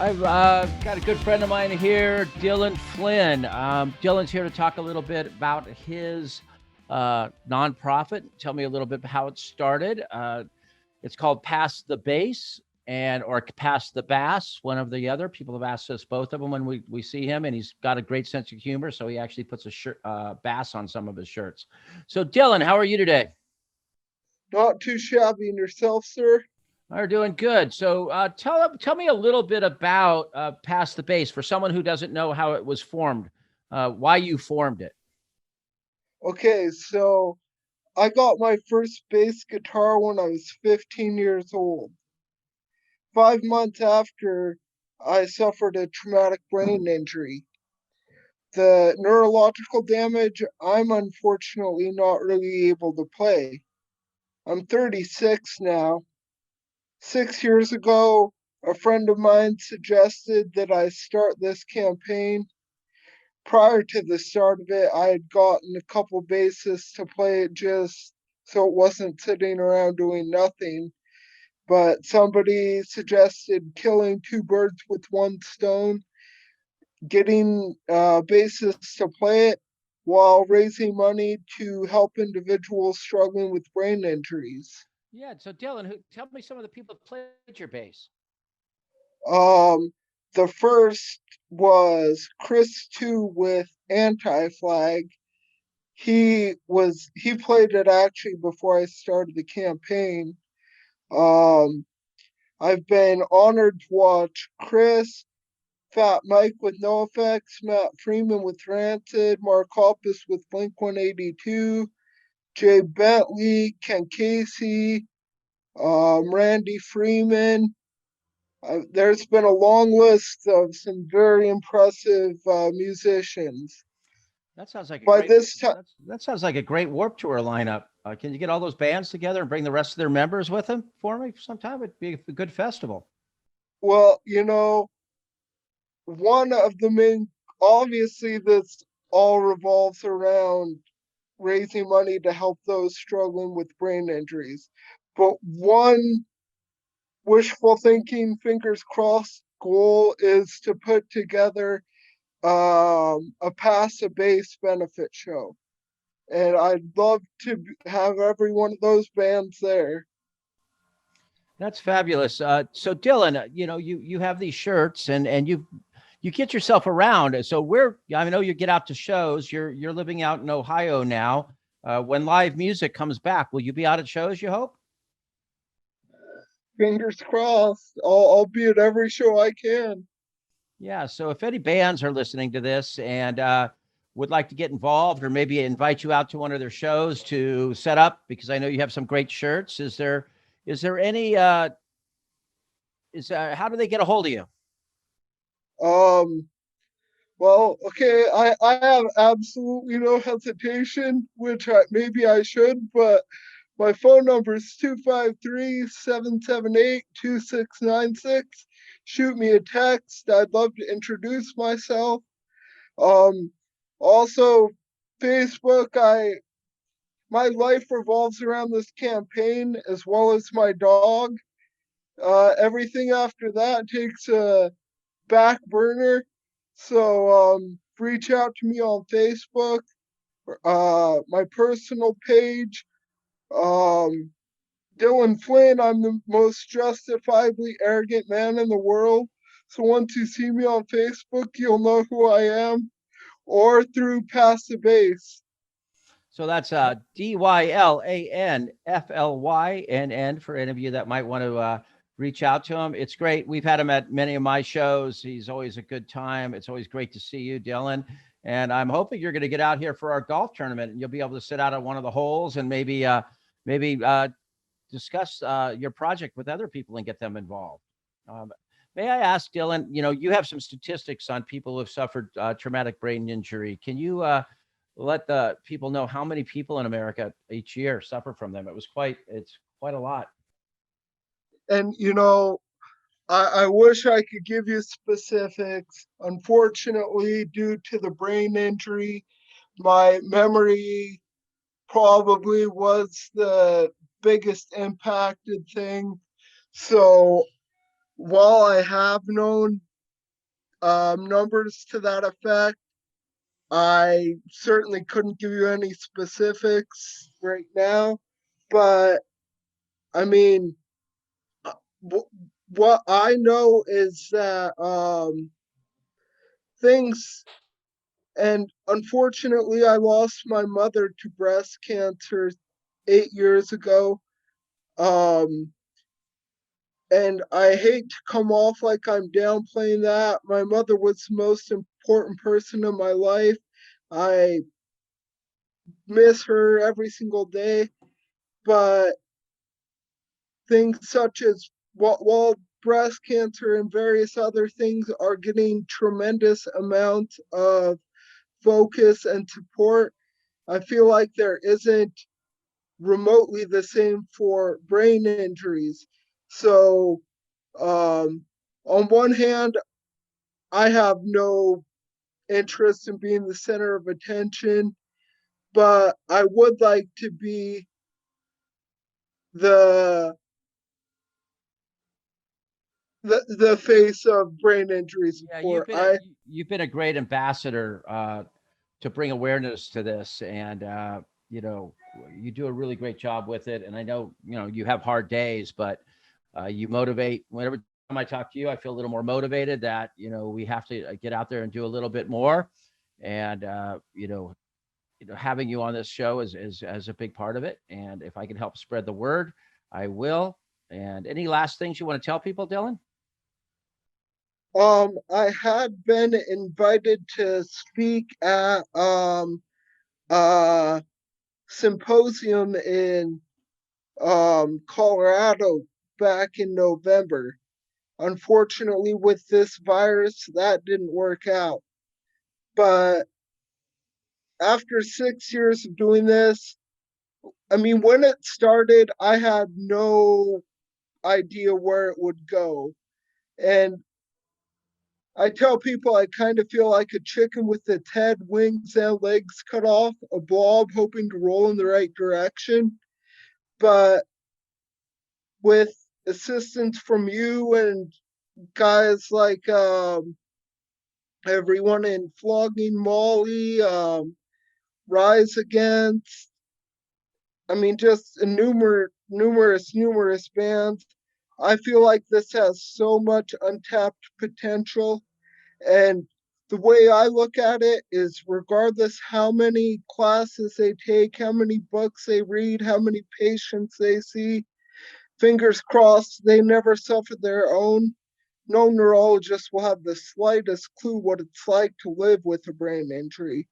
I've got a good friend of mine here, Dylan Flynn. Dylan's here to talk a little bit about his nonprofit. Tell me a little bit how it started. It's called Pass the Bass or Pass the Bass, one of the other. People have asked us both of them when we see him, and he's got a great sense of humor, so he actually puts a shirt, bass on some of his shirts. So, Dylan, how are you today? Not too shabby in yourself, sir. Are doing good. So tell me a little bit about Pass the Bass for someone who doesn't know how it was formed, why you formed it. Okay, so I got my first bass guitar when I was 15 years old. 5 months after, I suffered a traumatic brain injury. The neurological damage, I'm unfortunately not really able to play. I'm 36 now. 6 years ago, a friend of mine suggested that I start this campaign. Prior to the start of it, I had gotten a couple bases to play it just so it wasn't sitting around doing nothing. But somebody suggested killing two birds with one stone, getting bases to play it while raising money to help individuals struggling with brain injuries. Yeah. So Dylan, tell me some of the people that played your bass. Um, the first was Chris 2 with Anti Flag. He played it actually before I started the campaign. Um, I've been honored to watch Chris, Fat Mike with No Effects, Matt Freeman with Rancid, Mark Hoppus with Blink 182, Jay Bentley, Ken Casey, Randy Freeman. There's been a long list of some very impressive musicians. That sounds like a By great. this time, That sounds like a great Warp Tour lineup. Can you get all those bands together and bring the rest of their members with them for me sometime? It'd be a good festival. well, one of the main, obviously, this all revolves around raising money to help those struggling with brain injuries. But one wishful thinking, fingers crossed goal is to put together a pass a base benefit show. And I'd love to have every one of those bands there. That's fabulous. So Dylan, you have these shirts and you get yourself around. So I know you get out to shows. You're living out in Ohio now. When live music comes back, will you be out at shows? You hope. Fingers crossed. I'll be at every show I can. Yeah. So if any bands are listening to this and would like to get involved, or maybe invite you out to one of their shows to set up, because I know you have some great shirts. Is there any? Is How do they get a hold of you? Um, well, okay, I have absolutely no hesitation, which maybe I should, but my phone number is 253-778-2696. Shoot me a text. I'd love to introduce myself. Um, Also, Facebook, my life revolves around this campaign as well as my dog. Everything after that takes a back burner. So reach out to me on Facebook, my personal page. Um, Dylan Flynn, I'm the most justifiably arrogant man in the world. So once you see me on Facebook, you'll know who I am, or through Pass the Base. So that's DYLANFLYNN for any of you that might want to reach out to him. It's great. We've had him at many of my shows. He's always a good time. It's always great to see you, Dylan. And I'm hoping you're going to get out here for our golf tournament and you'll be able to sit out at one of the holes and maybe discuss your project with other people and get them involved. Um, may I ask, Dylan? You have some statistics on people who have suffered traumatic brain injury. Can you let the people know how many people in America each year suffer from them? It's quite a lot. And I wish I could give you specifics. Unfortunately, due to the brain injury, my memory probably was the biggest impacted thing. So while I have known numbers to that effect. I certainly couldn't give you any specifics right now, but I mean, what I know is that things, and unfortunately, I lost my mother to breast cancer 8 years ago. Um, and I hate to come off like I'm downplaying that. My mother was the most important person in my life. I miss her every single day, but things such as while breast cancer and various other things are getting tremendous amounts of focus and support, I feel like there isn't remotely the same for brain injuries. So, on one hand, I have no interest in being the center of attention, but I would like to be the the face of brain injury Yeah, support. I you've been a great ambassador to bring awareness to this, and you know, you do a really great job with it. And I know, you know, you have hard days, but you motivate. Whenever time I talk to you, I feel a little more motivated that, you know, we have to get out there and do a little bit more. And having you on this show is a big part of it. And if I can help spread the word, I will. And any last things you want to tell people, Dylan? I had been invited to speak at a symposium in Colorado back in November. Unfortunately, with this virus, that didn't work out. But after 6 years of doing this, I mean, when it started, I had no idea where it would go. And I tell people I kind of feel like a chicken with its head, wings, and legs cut off, a blob hoping to roll in the right direction. But with assistance from you and guys like everyone in Flogging Molly, Rise Against, I mean, just numerous bands. I feel like this has so much untapped potential. And the way I look at it is regardless how many classes they take, how many books they read, how many patients they see, fingers crossed they never suffer their own. No neurologist will have the slightest clue what it's like to live with a brain injury.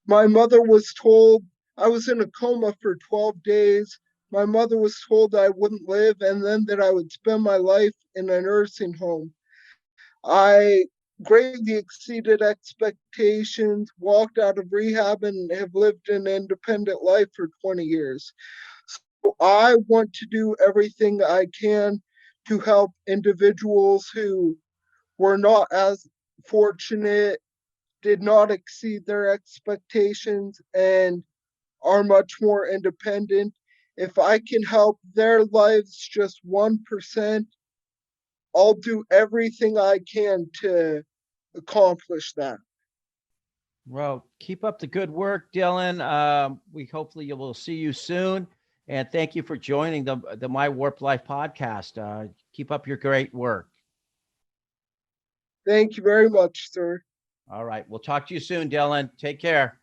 My mother was told I was in a coma for 12 days. My mother was told I wouldn't live and then that I would spend my life in a nursing home. I greatly exceeded expectations, walked out of rehab, and have lived an independent life for 20 years. So I want to do everything I can to help individuals who were not as fortunate, did not exceed their expectations, and are much more independent. If I can help their lives just 1%, I'll do everything I can to accomplish that. Well, keep up the good work, Dylan. We hopefully you will see you soon. And thank you for joining the My Warp Life podcast. Keep up your great work. Thank you very much, sir. All right. We'll talk to you soon, Dylan. Take care.